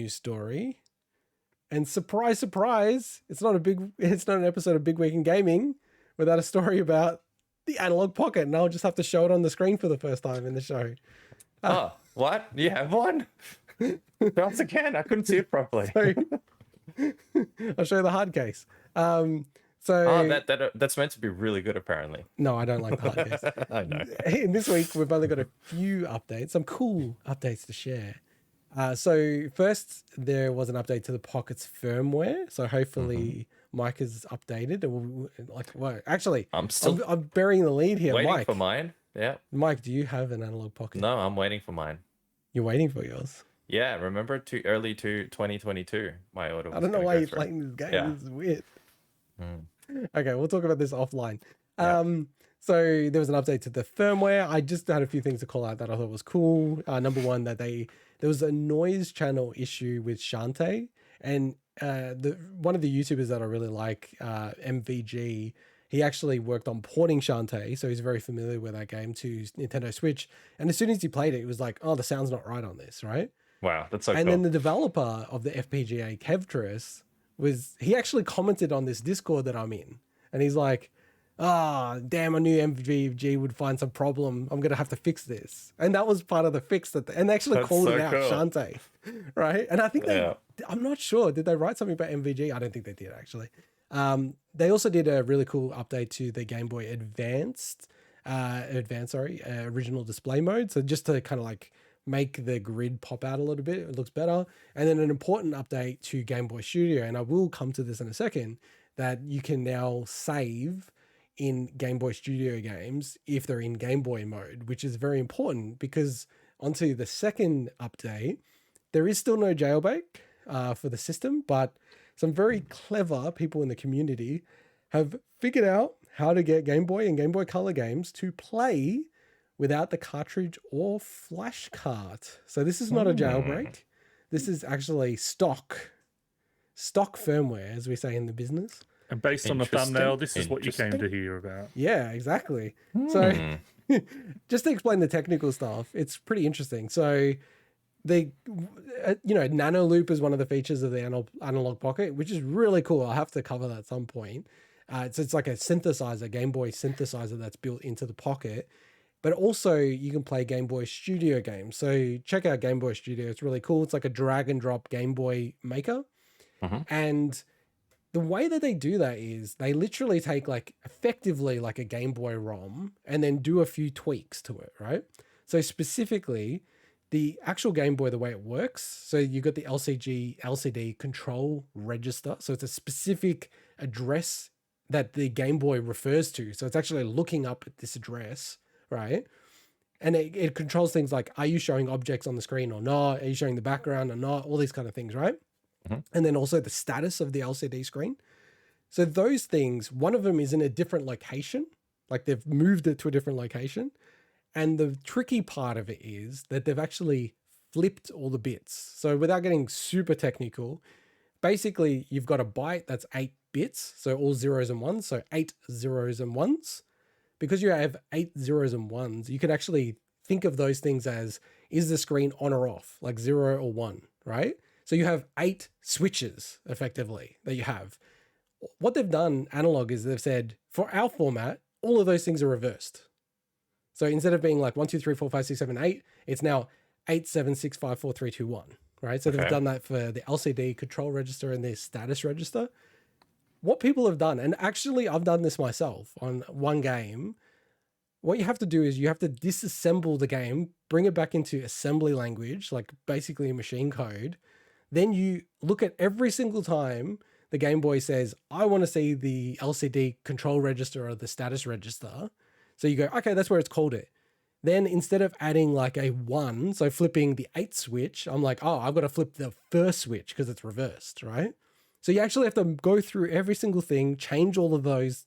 news story. And surprise, surprise, it's not an episode of Big Week in Gaming without a story about the Analogue Pocket. And I'll just have to show it on the screen for the first time in the show. Oh, what? You have one? Once again, I couldn't see it properly. So, I'll show you the hard case. That's meant to be really good, apparently. No, I don't like the hard case. I know. In this week, we've only got a few updates, some cool updates to share. So first, there was an update to the Pocket's firmware. So hopefully Mike is updated. Actually, I'm burying the lead here. Waiting Mike, for mine. Yeah. Mike, do you have an Analogue Pocket? No, I'm waiting for mine. You're waiting for yours? Yeah, remember early 2022, my order was I don't know why you're playing this game. Yeah. This is weird. Okay, we'll talk about this offline. So there was an update to the firmware. I just had a few things to call out that I thought was cool. Number one, that there was a noise channel issue with Shantae, and one of the YouTubers that I really like, MVG, he actually worked on porting Shantae, so he's very familiar with that game to Nintendo Switch. And as soon as he played it, it was like, oh, the sound's not right on this, right? Wow, that's so cool. And then the developer of the FPGA, Kevtris, he actually commented on this Discord that I'm in, and he's like, damn, I knew MVG would find some problem. I'm going to have to fix this. And that was part of the fix and they actually called it out, cool. Shantae, right? And I think I'm not sure, did they write something about MVG? I don't think they did, actually. They also did a really cool update to the Game Boy original display mode. So just to kind of like make the grid pop out a little bit, it looks better. And then an important update to Game Boy Studio, and I will come to this in a second, that you can now save in Game Boy Studio games if they're in Game Boy mode, which is very important because onto the second update, there is still no jailbreak for the system, but some very clever people in the community have figured out how to get Game Boy and Game Boy Color games to play without the cartridge or flashcart. So this is not a jailbreak. This is actually stock firmware, as we say in the business. And based on the thumbnail, this is what you came to hear about. Yeah, exactly. So just to explain the technical stuff, it's pretty interesting. So nano loop is one of the features of the Analogue Pocket, which is really cool. I'll have to cover that at some point. It's like a synthesizer, Game Boy synthesizer that's built into the Pocket. But also you can play Game Boy Studio games. So check out Game Boy Studio. It's really cool. It's like a drag and drop Game Boy maker. And the way that they do that is they literally take effectively like a Game Boy ROM and then do a few tweaks to it, right? So specifically the actual Game Boy, the way it works. So you got the LCD control register. So it's a specific address that the Game Boy refers to. So it's actually looking up at this address, right? And it controls things like, are you showing objects on the screen or not? Are you showing the background or not? All these kind of things, right? And then also the status of the LCD screen. So those things, one of them is in a different location, like they've moved it to a different location. And the tricky part of it is that they've actually flipped all the bits. So without getting super technical, basically you've got a byte that's 8 bits. So all zeros and ones. So 8 zeros and ones. Because you have 8 zeros and ones, you can actually think of those things as, is the screen on or off, like 0 or 1, right? So you have 8 switches effectively that you have. What they've done, Analogue, is they've said, for our format, all of those things are reversed. So instead of being like 1, 2, 3, 4, 5, 6, 7, 8, it's now 8, 7, 6, 5, 4, 3, 2, 1, right? So they've done that for the LCD control register and the status register. What people have done, and actually I've done this myself on one game, what you have to do is you have to disassemble the game, bring it back into assembly language, like basically machine code. Then you look at every single time the Game Boy says, I want to see the LCD control register or the status register. So you go, okay, that's where it's called it. Then instead of adding like a 1, so flipping the 8 switch, I'm like, oh, I've got to flip the first switch because it's reversed, right? So you actually have to go through every single thing, change all of those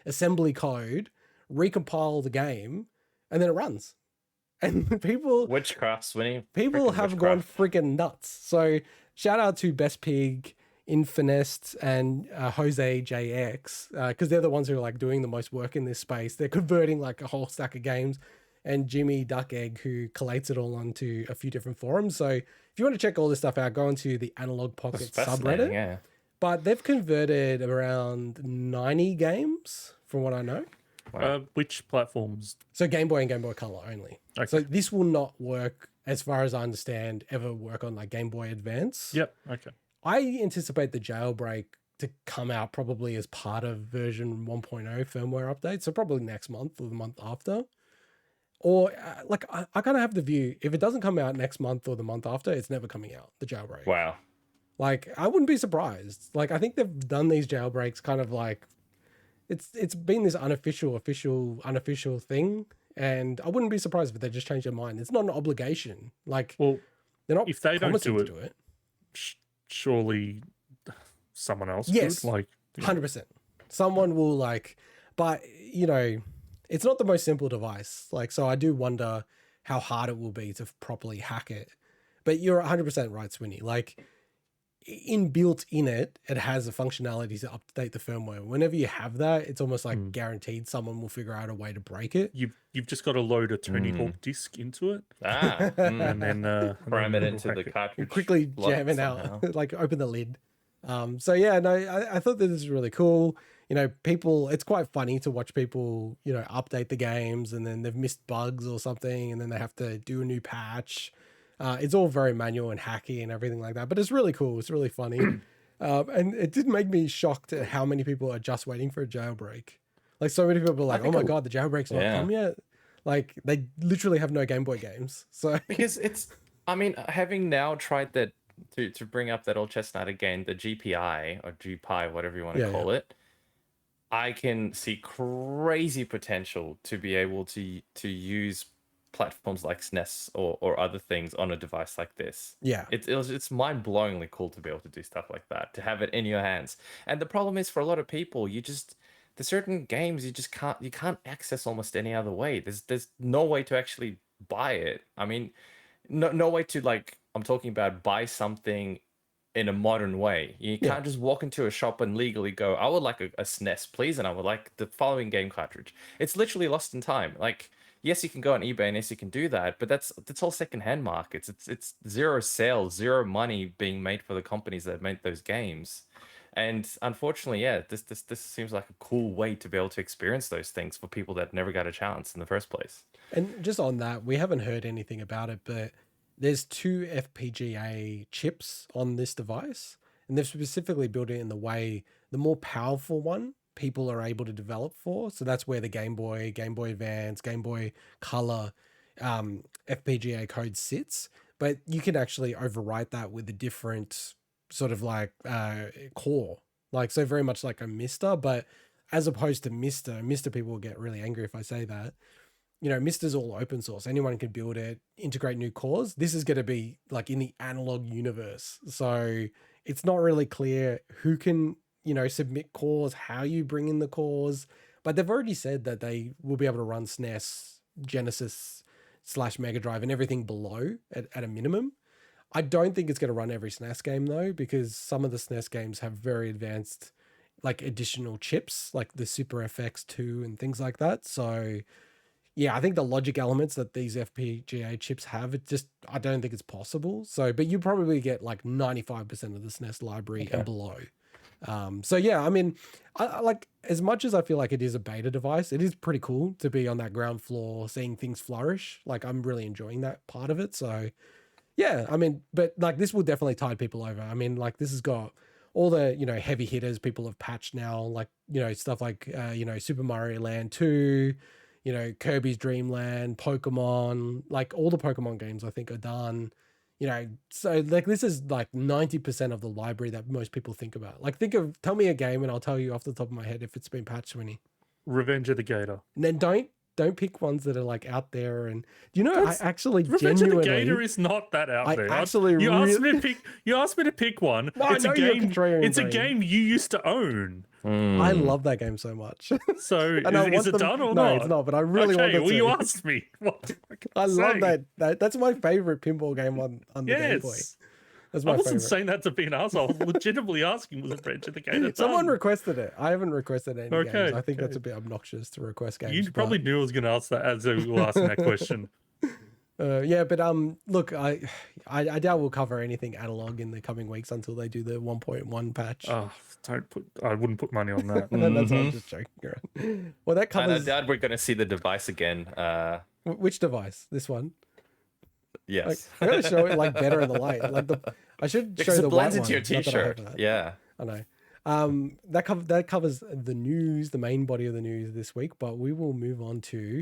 assembly code, recompile the game, and then it runs. And people witchcraft's winning. People have gone freaking nuts. So shout out to BestPig, Infinest, and JoseJX, because they're the ones who are like doing the most work in this space. They're converting like a whole stack of games. and jimmyduckegg, who collates it all onto a few different forums. So if you want to check all this stuff out, go into the Analogue Pocket subreddit. Yeah. But they've converted around 90 games from what I know. Wow. Which platforms? So Game Boy and Game Boy Color only. Okay. So this will not work, as far as I understand, ever work on like Game Boy Advance. Yep. Okay. I anticipate the Jailbreak to come out probably as part of version 1.0 firmware update. So probably next month or the month after. Or I kind of have the view, if it doesn't come out next month or the month after, it's never coming out, the Jailbreak. Wow. Like, I wouldn't be surprised. Like, I think they've done these jailbreaks kind of like, it's been this unofficial thing. And I wouldn't be surprised if they just change their mind. It's not an obligation. Like, well, they're not if they don't promising do it, to do it. Surely someone else Yes, could. Like, 100%. Someone will like, but you know, it's not the most simple device. Like, so I do wonder how hard it will be to properly hack it. But you're 100% right, Swinny. Like, inbuilt in it, it has a functionality to update the firmware. Whenever you have that, it's almost like guaranteed someone will figure out a way to break it. You've just got to load a Tony Hawk disc into it, and then cram it into the cartridge. Quickly jam it out, like open the lid. So yeah, no, I thought that this is really cool. You know, people, it's quite funny to watch people, you know, update the games and then they've missed bugs or something and then they have to do a new patch. It's all very manual and hacky and everything like that, but it's really cool. It's really funny. And it did make me shocked at how many people are just waiting for a jailbreak. Like, so many people are like, oh my God, the jailbreak's not come yet. Like, they literally have no Game Boy games. So because it's, I mean, having now tried that, to bring up that old chestnut again, the GPI or GPI, whatever you want to call it, I can see crazy potential to be able to use platforms like SNES or other things on a device like this. Yeah, it's mind-blowingly cool to be able to do stuff like that, to have it in your hands. And the problem is, for a lot of people, there's certain games you can't access almost any other way. There's no way to actually buy it. I mean, no way to, like, I'm talking about buy something in a modern way. You can't just walk into a shop and legally go, I would like a SNES, please, and I would like the following game cartridge. It's literally lost in time. Like, yes, you can go on eBay and yes, you can do that, but that's all secondhand markets. It's zero sales, zero money being made for the companies that made those games. And unfortunately, this seems like a cool way to be able to experience those things for people that never got a chance in the first place. And just on that, we haven't heard anything about it, but there's 2 FPGA chips on this device, and they've specifically built it in the way the more powerful one people are able to develop for. So that's where the Game Boy Advance, Game Boy Color FPGA code sits. But you can actually overwrite that with a different sort of like core, like, so very much like a Mister, but as opposed to Mister people will get really angry if I say that. You know, Mister's all open source. Anyone can build it, integrate new cores. This is going to be like in the analog universe. So it's not really clear who can, you know, submit cores, how you bring in the cores, but they've already said that they will be able to run SNES, Genesis / Mega Drive and everything below at a minimum. I don't think it's going to run every SNES game though, because some of the SNES games have very advanced, like, additional chips, like the Super FX2 and things like that. So yeah, I think the logic elements that these FPGA chips have, I don't think it's possible. So, but you probably get like 95% of the SNES library and below. So yeah, I mean, I like, as much as I feel like it is a beta device, it is pretty cool to be on that ground floor, seeing things flourish. Like, I'm really enjoying that part of it. So yeah, I mean, but like, this will definitely tide people over. I mean, like, this has got all the, you know, heavy hitters people have patched now, like, you know, stuff like, you know, Super Mario Land 2, you know, Kirby's Dream Land, Pokemon, like all the Pokemon games I think are done, you know. So like, this is like 90% of the library that most people think about. Like, tell me a game and I'll tell you off the top of my head if it's been patched, Winnie. Revenge of the Gator. And then don't pick ones that are like out there. And you know, I actually Revenge genuinely, of the Gator is not that out there. Actually, you asked me to pick one. No, it's a game. It's a game you used to own. I love that game so much. So and is it done or not? No, it's not. But I really want it to. Well, you asked me. What I love that. That's my favorite pinball game on the Game Boy. That's I my wasn't favorite. saying that to be an asshole. I was legitimately asking, was a branch of the game Someone done? requested it. I haven't requested any games. Okay, I think that's okay. a bit obnoxious to request games. You probably knew I was going to ask that as you were asking that question. Yeah, but look, I doubt we'll cover anything analog in the coming weeks until they do the 1.1 patch. Oh, I wouldn't put money on that. That's why I'm just joking around. Well, that And I covers doubt we're going to see the device again. which device? This one. Yes. I gotta show it like better in the light. Like I should Because show it the blends white into your one. Not that I have t-shirt. that. Yeah. I know. That covers the news, the main body of the news this week. But we will move on to